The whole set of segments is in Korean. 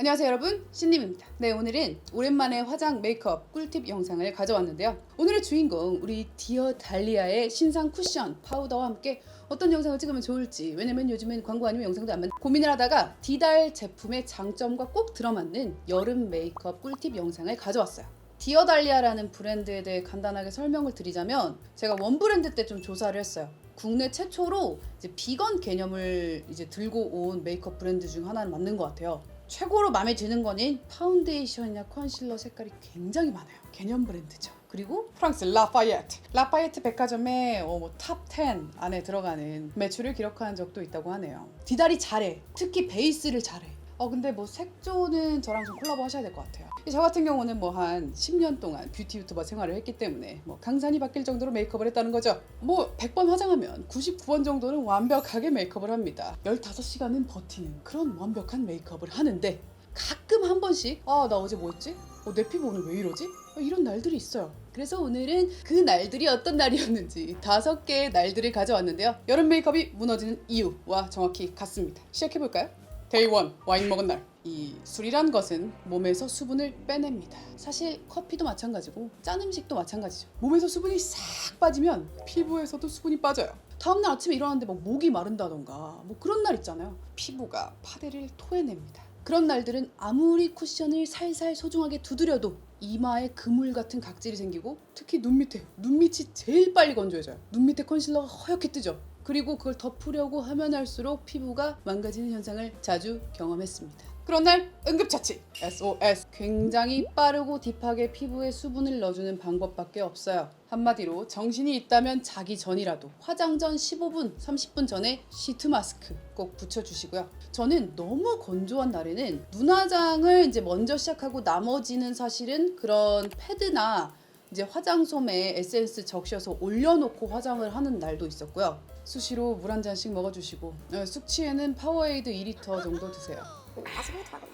안녕하세요 여러분, 신님입니다. 네, 오늘은 오랜만에 화장 메이크업 꿀팁 영상을 가져왔는데요. 오늘의 주인공 우리 디어 달리아의 신상 쿠션 파우더와 함께 어떤 영상을 찍으면 좋을지, 왜냐면 요즘은 광고 아니면 영상도 안 고민을 하다가 디달 제품의 장점과 꼭 들어맞는 여름 메이크업 꿀팁 영상을 가져왔어요. 디어 달리아라는 브랜드에 대해 간단하게 설명을 드리자면, 제가 원 브랜드 때 좀 조사를 했어요. 국내 최초로 이제 비건 개념을 이제 들고 온 메이크업 브랜드 중 하나는 맞는 것 같아요. 최고로 마음에 드는 거는 파운데이션이나 컨실러 색깔이 굉장히 많아요. 개념 브랜드죠. 그리고 프랑스 라파예트 백화점의 탑 10 안에 들어가는 매출을 기록한 적도 있다고 하네요. 디달이 잘해. 특히 베이스를 잘해. 근데 색조는 저랑 좀 콜라보 하셔야 될 것 같아요. 저 같은 경우는 한 10년 동안 뷰티 유튜버 생활을 했기 때문에 강산이 바뀔 정도로 메이크업을 했다는 거죠. 100번 화장하면 99번 정도는 완벽하게 메이크업을 합니다. 15시간은 버티는 그런 완벽한 메이크업을 하는데, 가끔 한 번씩 나 어제 뭐 했지? 내 피부 오늘 왜 이러지? 이런 날들이 있어요. 그래서 오늘은 그 날들이 어떤 날이었는지 5개의 날들을 가져왔는데요. 여름 메이크업이 무너지는 이유와 정확히 같습니다. 시작해볼까요? 데이 1, 와인 먹은 날. 이 술이란 것은 몸에서 수분을 빼냅니다. 사실 커피도 마찬가지고 짠 음식도 마찬가지죠. 몸에서 수분이 싹 빠지면 피부에서도 수분이 빠져요. 다음날 아침에 일어났는데 목이 마른다던가 그런 날 있잖아요. 피부가 파데를 토해냅니다. 그런 날들은 아무리 쿠션을 살살 소중하게 두드려도 이마에 그물 같은 각질이 생기고, 특히 눈밑이 제일 빨리 건조해져요. 눈 밑에 컨실러가 허옇게 뜨죠. 그리고 그걸 덮으려고 하면 할수록 피부가 망가지는 현상을 자주 경험했습니다. 그런 날 응급처치 SOS. 굉장히 빠르고 딥하게 피부에 수분을 넣어주는 방법밖에 없어요. 한마디로 정신이 있다면 자기 전이라도 화장 전 15분, 30분 전에 시트 마스크 꼭 붙여주시고요. 저는 너무 건조한 날에는 눈화장을 이제 먼저 시작하고, 나머지는 사실은 그런 패드나 이제 화장솜에 에센스 적셔서 올려놓고 화장을 하는 날도 있었고요. 수시로 물 한 잔씩 먹어주시고, 숙취에는 파워에이드 2리터 정도 드세요. 마시고 토하고.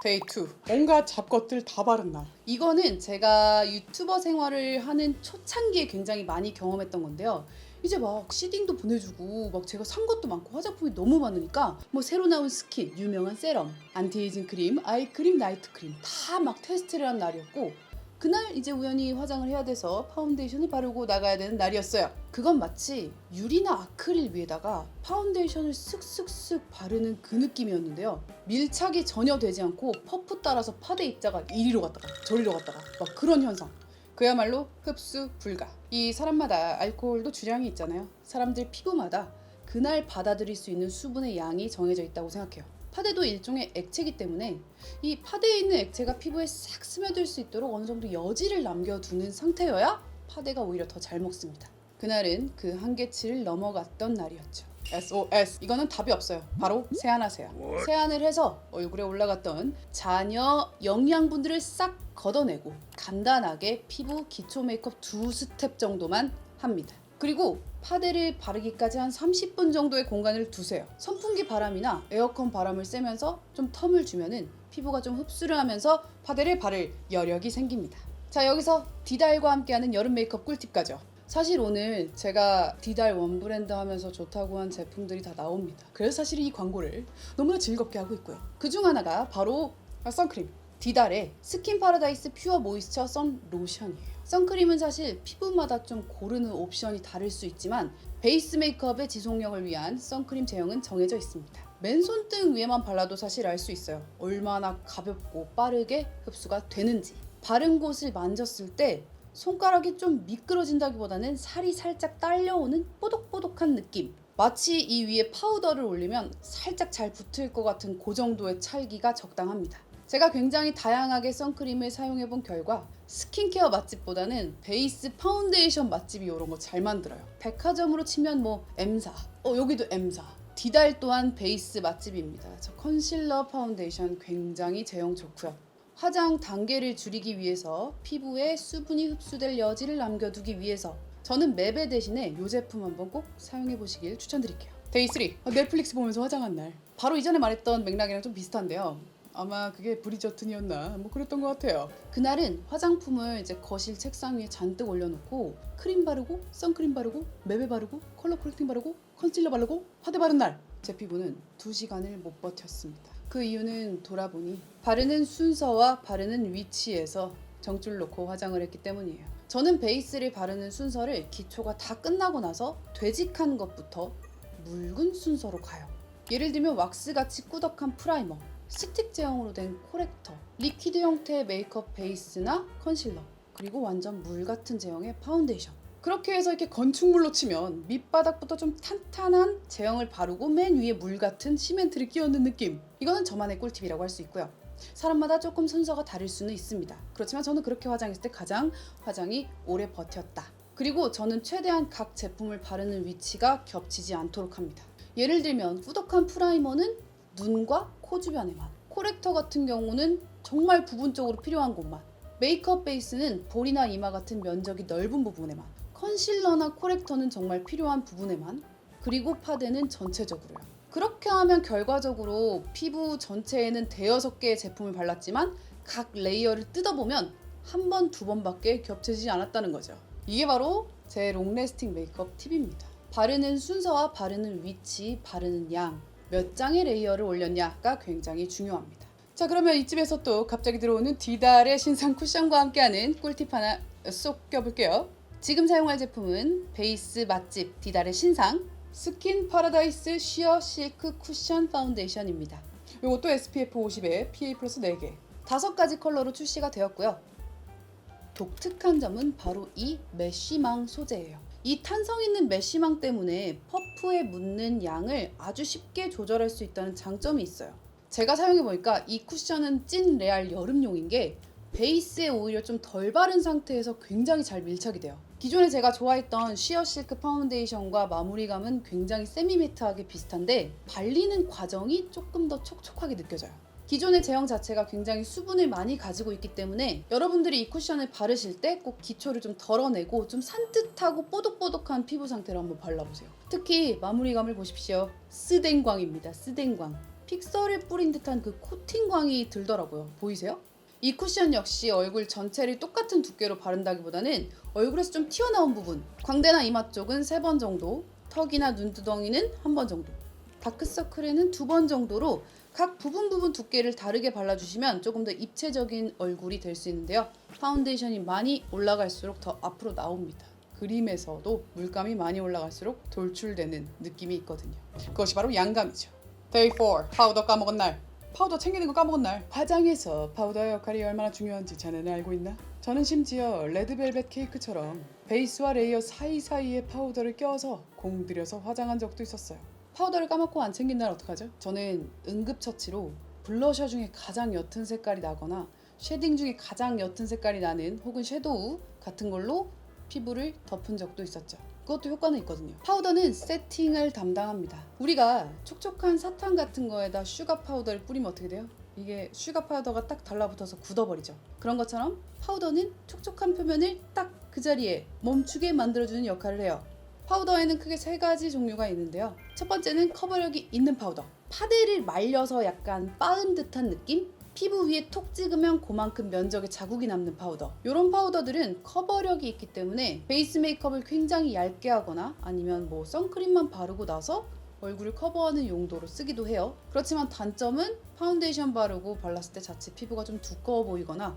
데이 2, 온갖 잡것들 다 바른 날. 이거는 제가 유튜버 생활을 하는 초창기에 굉장히 많이 경험했던 건데요. 이제 시딩도 보내주고 제가 산 것도 많고 화장품이 너무 많으니까 새로 나온 스킨, 유명한 세럼, 안티에이징 크림, 아이크림, 나이트 크림 다 테스트를 한 날이었고, 그날 이제 우연히 화장을 해야 돼서 파운데이션을 바르고 나가야 되는 날이었어요. 그건 마치 유리나 아크릴 위에다가 파운데이션을 쓱쓱쓱 바르는 그 느낌이었는데요. 밀착이 전혀 되지 않고 퍼프 따라서 파데 입자가 이리로 갔다가 저리로 갔다가 그런 현상. 그야말로 흡수 불가. 이 사람마다 알코올도 주량이 있잖아요. 사람들 피부마다 그날 받아들일 수 있는 수분의 양이 정해져 있다고 생각해요. 파데도 일종의 액체이기 때문에 이 파데에 있는 액체가 피부에 싹 스며들 수 있도록 어느 정도 여지를 남겨두는 상태여야 파데가 오히려 더 잘 먹습니다. 그날은 그 한계치를 넘어갔던 날이었죠. SOS. 이거는 답이 없어요. 바로 세안하세요. 세안을 해서 얼굴에 올라갔던 잔여 영양분들을 싹 걷어내고 간단하게 피부 기초 메이크업 2스텝 정도만 합니다. 그리고 파데를 바르기까지 한 30분 정도의 공간을 두세요. 선풍기 바람이나 에어컨 바람을 쐬면서 좀 텀을 주면은 피부가 좀 흡수를 하면서 파데를 바를 여력이 생깁니다. 자, 여기서 디달과 함께하는 여름 메이크업 꿀팁까지요. 사실 오늘 제가 디달 원 브랜드 하면서 좋다고 한 제품들이 다 나옵니다. 그래서 사실 이 광고를 너무나 즐겁게 하고 있고요. 그중 하나가 바로 선크림. 디달의 스킨 파라다이스 퓨어 모이스처 선 로션이에요. 선크림은 사실 피부마다 좀 고르는 옵션이 다를 수 있지만, 베이스 메이크업의 지속력을 위한 선크림 제형은 정해져 있습니다. 맨손등 위에만 발라도 사실 알 수 있어요. 얼마나 가볍고 빠르게 흡수가 되는지. 바른 곳을 만졌을 때 손가락이 좀 미끄러진다기보다는 살이 살짝 딸려오는 뽀독뽀독한 느낌. 마치 이 위에 파우더를 올리면 살짝 잘 붙을 것 같은 그 정도의 찰기가 적당합니다. 제가 굉장히 다양하게 선크림을 사용해본 결과 스킨케어 맛집보다는 베이스 파운데이션 맛집이 이런 거 잘 만들어요. 백화점으로 치면 M사, 여기도 M사. 디달 또한 베이스 맛집입니다. 저 컨실러 파운데이션 굉장해 제형 좋고요. 화장 단계를 줄이기 위해서 피부에 수분이 흡수될 여지를 남겨두기 위해서 저는 맵의 대신에 이 제품 한번 꼭 사용해보시길 추천드릴게요. 데이 3, 넷플릭스 보면서 화장한 날. 바로 이전에 말했던 맥락이랑 좀 비슷한데요. 아마 그게 브리저튼이었나 그랬던 것 같아요. 그날은 화장품을 이제 거실 책상 위에 잔뜩 올려놓고 크림 바르고 선크림 바르고 맵에 바르고 컬러 코렉팅 바르고 컨실러 바르고 파데 바른 날 제 피부는 2시간을 못 버텼습니다. 그 이유는 돌아보니 바르는 순서와 바르는 위치에서 정줄 놓고 화장을 했기 때문이에요. 저는 베이스를 바르는 순서를 기초가 다 끝나고 나서 되직한 것부터 묽은 순서로 가요. 예를 들면 왁스같이 꾸덕한 프라이머, 스틱 제형으로 된 코렉터, 리퀴드 형태의 메이크업 베이스나 컨실러, 그리고 완전 물 같은 제형의 파운데이션. 그렇게 해서 이렇게 건축물로 치면 밑바닥부터 좀 탄탄한 제형을 바르고 맨 위에 물 같은 시멘트를 끼얹는 느낌. 이거는 저만의 꿀팁이라고 할 수 있고요. 사람마다 조금 순서가 다를 수는 있습니다. 그렇지만 저는 그렇게 화장했을 때 가장 화장이 오래 버텼다. 그리고 저는 최대한 각 제품을 바르는 위치가 겹치지 않도록 합니다. 예를 들면 꾸덕한 프라이머는 눈과 코 주변에만, 코렉터 같은 경우는 정말 부분적으로 필요한 곳만, 메이크업 베이스는 볼이나 이마 같은 면적이 넓은 부분에만, 컨실러나 코렉터는 정말 필요한 부분에만, 그리고 파데는 전체적으로요. 그렇게 하면 결과적으로 피부 전체에는 대여섯 개의 제품을 발랐지만 각 레이어를 뜯어보면 한 번, 두 번밖에 겹쳐지지 않았다는 거죠. 이게 바로 제 롱래스팅 메이크업 팁입니다. 바르는 순서와 바르는 위치, 바르는 양, 몇 장의 레이어를 올렸냐가 굉장히 중요합니다. 자, 그러면 이쯤에서 또 갑자기 들어오는 디달의 신상 쿠션과 함께하는 꿀팁 하나 쏙 껴볼게요. 지금 사용할 제품은 베이스 맛집 디달의 신상 스킨 파라다이스 쉬어 실크 쿠션 파운데이션입니다. 이것도 SPF 50에 PA 플러스 4개, 5가지 컬러로 출시가 되었고요. 독특한 점은 바로 이 메쉬망 소재예요. 이 탄성 있는 메쉬망 때문에 퍼프에 묻는 양을 아주 쉽게 조절할 수 있다는 장점이 있어요. 제가 사용해보니까 이 쿠션은 찐 레알 여름용인 게 베이스에 오히려 좀 덜 바른 상태에서 굉장히 잘 밀착이 돼요. 기존에 제가 좋아했던 쉬어 실크 파운데이션과 마무리감은 굉장히 세미매트하게 비슷한데 발리는 과정이 조금 더 촉촉하게 느껴져요. 기존의 제형 자체가 굉장히 수분을 많이 가지고 있기 때문에 여러분들이 이 쿠션을 바르실 때 꼭 기초를 좀 덜어내고 좀 산뜻하고 뽀득뽀득한 피부 상태로 한번 발라보세요. 특히 마무리감을 보십시오. 스댕광입니다. 스댕광. 픽서를 뿌린 듯한 그 코팅광이 들더라고요. 보이세요? 이 쿠션 역시 얼굴 전체를 똑같은 두께로 바른다기보다는 얼굴에서 좀 튀어나온 부분, 광대나 이마 쪽은 3번 정도, 턱이나 눈두덩이는 1번 정도, 다크서클에는 2번 정도로 각 부분 두께를 다르게 발라주시면 조금 더 입체적인 얼굴이 될 수 있는데요. 파운데이션이 많이 올라갈수록 더 앞으로 나옵니다. 그림에서도 물감이 많이 올라갈수록 돌출되는 느낌이 있거든요. 그것이 바로 양감이죠. Day 4. 파우더 까먹은 날. 파우더 챙기는 거 까먹은 날. 화장에서 파우더의 역할이 얼마나 중요한지 자네는 알고 있나? 저는 심지어 레드벨벳 케이크처럼 베이스와 레이어 사이사이에 파우더를 껴서 공들여서 화장한 적도 있었어요. 파우더를 까먹고 안 챙긴 날 어떡하죠? 저는 응급처치로 블러셔 중에 가장 옅은 색깔이 나거나 쉐딩 중에 가장 옅은 색깔이 나는 혹은 섀도우 같은 걸로 피부를 덮은 적도 있었죠. 그것도 효과는 있거든요. 파우더는 세팅을 담당합니다. 우리가 촉촉한 사탕 같은 거에다 슈가 파우더를 뿌리면 어떻게 돼요? 이게 슈가 파우더가 딱 달라붙어서 굳어버리죠. 그런 것처럼 파우더는 촉촉한 표면을 딱 그 자리에 멈추게 만들어주는 역할을 해요. 파우더에는 크게 3가지 종류가 있는데요. 첫 번째는 커버력이 있는 파우더. 파데를 말려서 약간 빻은 듯한 느낌? 피부 위에 톡 찍으면 그만큼 면적에 자국이 남는 파우더. 이런 파우더들은 커버력이 있기 때문에 베이스 메이크업을 굉장히 얇게 하거나 아니면 뭐 선크림만 바르고 나서 얼굴을 커버하는 용도로 쓰기도 해요. 그렇지만 단점은 파운데이션 바르고 발랐을 때 자칫 피부가 좀 두꺼워 보이거나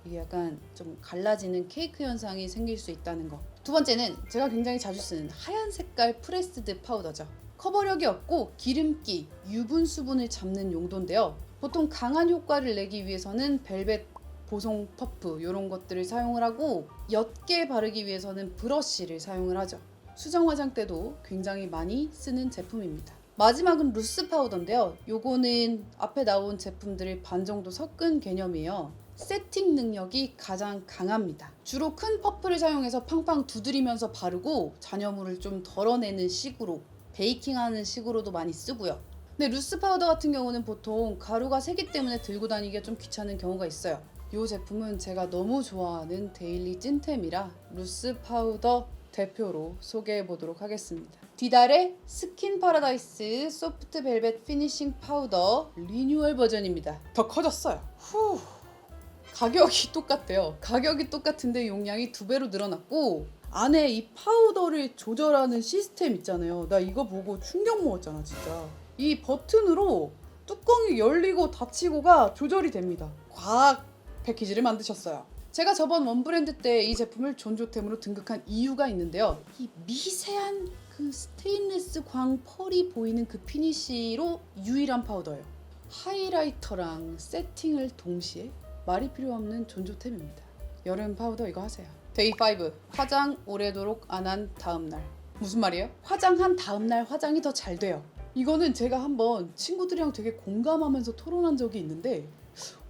이게 약간 좀 갈라지는 케이크 현상이 생길 수 있다는 거. 두 번째는 제가 굉장히 자주 쓰는 하얀 색깔 프레스드 파우더죠. 커버력이 없고 기름기, 유분, 수분을 잡는 용도인데요. 보통 강한 효과를 내기 위해서는 벨벳 보송 퍼프 이런 것들을 사용을 하고 옅게 바르기 위해서는 브러쉬를 사용을 하죠. 수정 화장 때도 굉장히 많이 쓰는 제품입니다. 마지막은 루스 파우더인데요. 요거는 앞에 나온 제품들을 반 정도 섞은 개념이에요. 세팅 능력이 가장 강합니다. 주로 큰 퍼프를 사용해서 팡팡 두드리면서 바르고 잔여물을 좀 덜어내는 식으로 베이킹하는 식으로도 많이 쓰고요. 근데 루스 파우더 같은 경우는 보통 가루가 세기 때문에 들고 다니기가 좀 귀찮은 경우가 있어요. 이 제품은 제가 너무 좋아하는 데일리 찐템이라 루스 파우더 대표로 소개해 보도록 하겠습니다. 디달의 스킨 파라다이스 소프트 벨벳 피니싱 파우더 리뉴얼 버전입니다. 더 커졌어요. 가격이 똑같대요. 가격이 똑같은데 용량이 2배로 늘어났고 안에 이 파우더를 조절하는 시스템 있잖아요. 나 이거 보고 충격 먹었잖아 진짜. 이 버튼으로 뚜껑이 열리고 닫히고가 조절이 됩니다. 과학 패키지를 만드셨어요. 제가 저번 원브랜드 때 이 제품을 존조템으로 등극한 이유가 있는데요. 이 미세한 그 스테인리스 광 펄이 보이는 그 피니쉬로 유일한 파우더예요. 하이라이터랑 세팅을 동시에 말이 필요 없는 존조템입니다. 여름 파우더 이거 하세요. 데이 5 화장 오래도록 안 한 다음날. 무슨 말이에요? 화장한 다음날 화장이 더 잘 돼요. 이거는 제가 한번 친구들이랑 되게 공감하면서 토론한 적이 있는데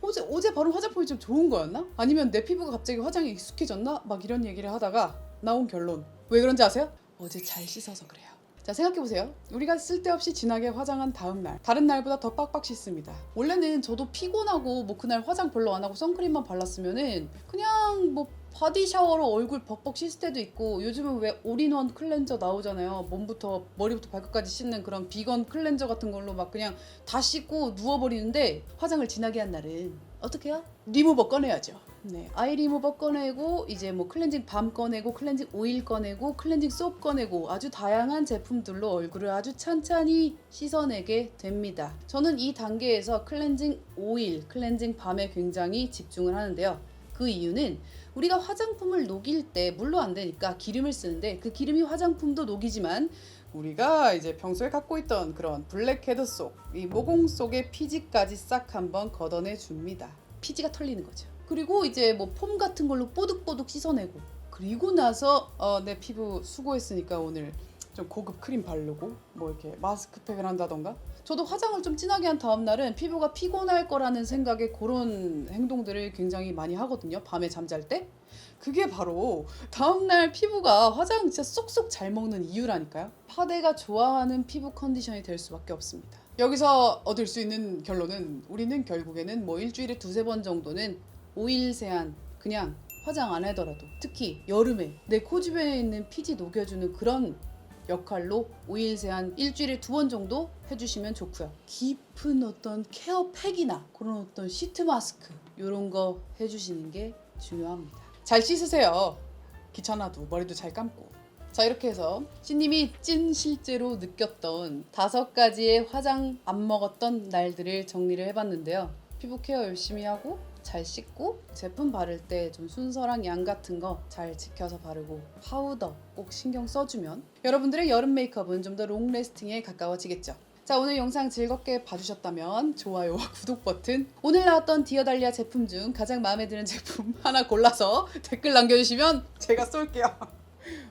어제 바른 화장품이 좀 좋은 거였나? 아니면 내 피부가 갑자기 화장이 익숙해졌나? 막 이런 얘기를 하다가 나온 결론. 왜 그런지 아세요? 어제 잘 씻어서 그래요. 자, 생각해보세요. 우리가 쓸데없이 진하게 화장한 다음날 다른 날보다 더 빡빡 씻습니다. 원래는 저도 피곤하고 뭐 그날 화장 별로 안 하고 선크림만 발랐으면은 그냥 뭐 바디 샤워로 얼굴 벅벅 씻을 때도 있고, 요즘은 왜 올인원 클렌저 나오잖아요. 몸부터 머리부터 발끝까지 씻는 그런 비건 클렌저 같은 걸로 막 그냥 다 씻고 누워버리는데, 화장을 진하게 한 날은 어떻게 해요? 리무버 꺼내야죠. 네, 아이 리무버 꺼내고 이제 뭐 클렌징 밤 꺼내고 클렌징 오일 꺼내고 클렌징 솝 꺼내고 아주 다양한 제품들로 얼굴을 아주 찬찬히 씻어내게 됩니다. 저는 이 단계에서 클렌징 오일, 클렌징 밤에 굉장히 집중을 하는데요. 그 이유는 우리가 화장품을 녹일 때 물로 안 되니까 기름을 쓰는데, 그 기름이 화장품도 녹이지만 우리가 이제 평소에 갖고 있던 그런 블랙헤드 속, 이 모공 속의 피지까지 싹 한번 걷어내 줍니다. 피지가 털리는 거죠. 그리고 이제 뭐 폼 같은 걸로 뽀득뽀득 씻어내고, 그리고 나서 내 피부 수고했으니까 오늘 좀 고급 크림 바르고 뭐 이렇게 마스크팩을 한다던가. 저도 화장을 좀 진하게 한 다음 날은 피부가 피곤할 거라는 생각에 그런 행동들을 굉장히 많이 하거든요. 밤에 잠잘 때. 그게 바로 다음날 피부가 화장 진짜 쏙쏙 잘 먹는 이유라니까요. 파데가 좋아하는 피부 컨디션이 될 수밖에 없습니다. 여기서 얻을 수 있는 결론은, 우리는 결국에는 뭐 일주일에 2-3번 정도는 오일 세안, 그냥 화장 안 하더라도 특히 여름에 내 코 주변에 있는 피지 녹여주는 그런 역할로 오일 세안 일주일에 2번 정도 해주시면 좋고요. 깊은 어떤 케어팩이나 그런 어떤 시트 마스크 이런 거 해주시는 게 중요합니다. 잘 씻으세요. 귀찮아도 머리도 잘 감고. 자, 이렇게 해서 씨님이 찐 실제로 느꼈던 5가지의 화장 안 먹었던 날들을 정리를 해봤는데요. 피부 케어 열심히 하고 잘 씻고 제품 바를 때 좀 순서랑 양 같은 거 잘 지켜서 바르고 파우더 꼭 신경 써주면 여러분들의 여름 메이크업은 좀 더 롱래스팅에 가까워지겠죠. 자, 오늘 영상 즐겁게 봐주셨다면 좋아요와 구독 버튼, 오늘 나왔던 디어달리아 제품 중 가장 마음에 드는 제품 하나 골라서 댓글 남겨주시면 제가 쏠게요.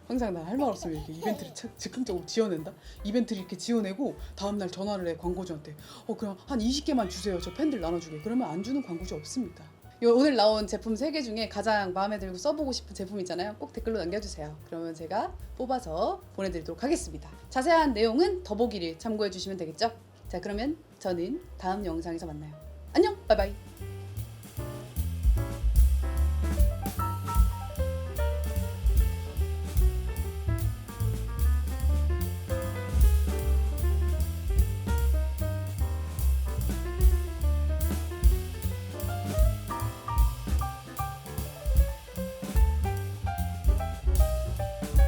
항상 나 할 말 없으면 이렇게 이벤트를 즉흥적으로 지어낸다? 이벤트를 이렇게 지어내고 다음날 전화를 해 광고주한테 그럼 한 20개만 주세요. 저 팬들 나눠주게. 그러면 안 주는 광고주 없습니다. 오늘 나온 제품 3개 중에 가장 마음에 들고 써보고 싶은 제품 있잖아요. 꼭 댓글로 남겨주세요. 그러면 제가 뽑아서 보내드리도록 하겠습니다. 자세한 내용은 더보기를 참고해 주시면 되겠죠? 자, 그러면 저는 다음 영상에서 만나요. 안녕, 바이바이.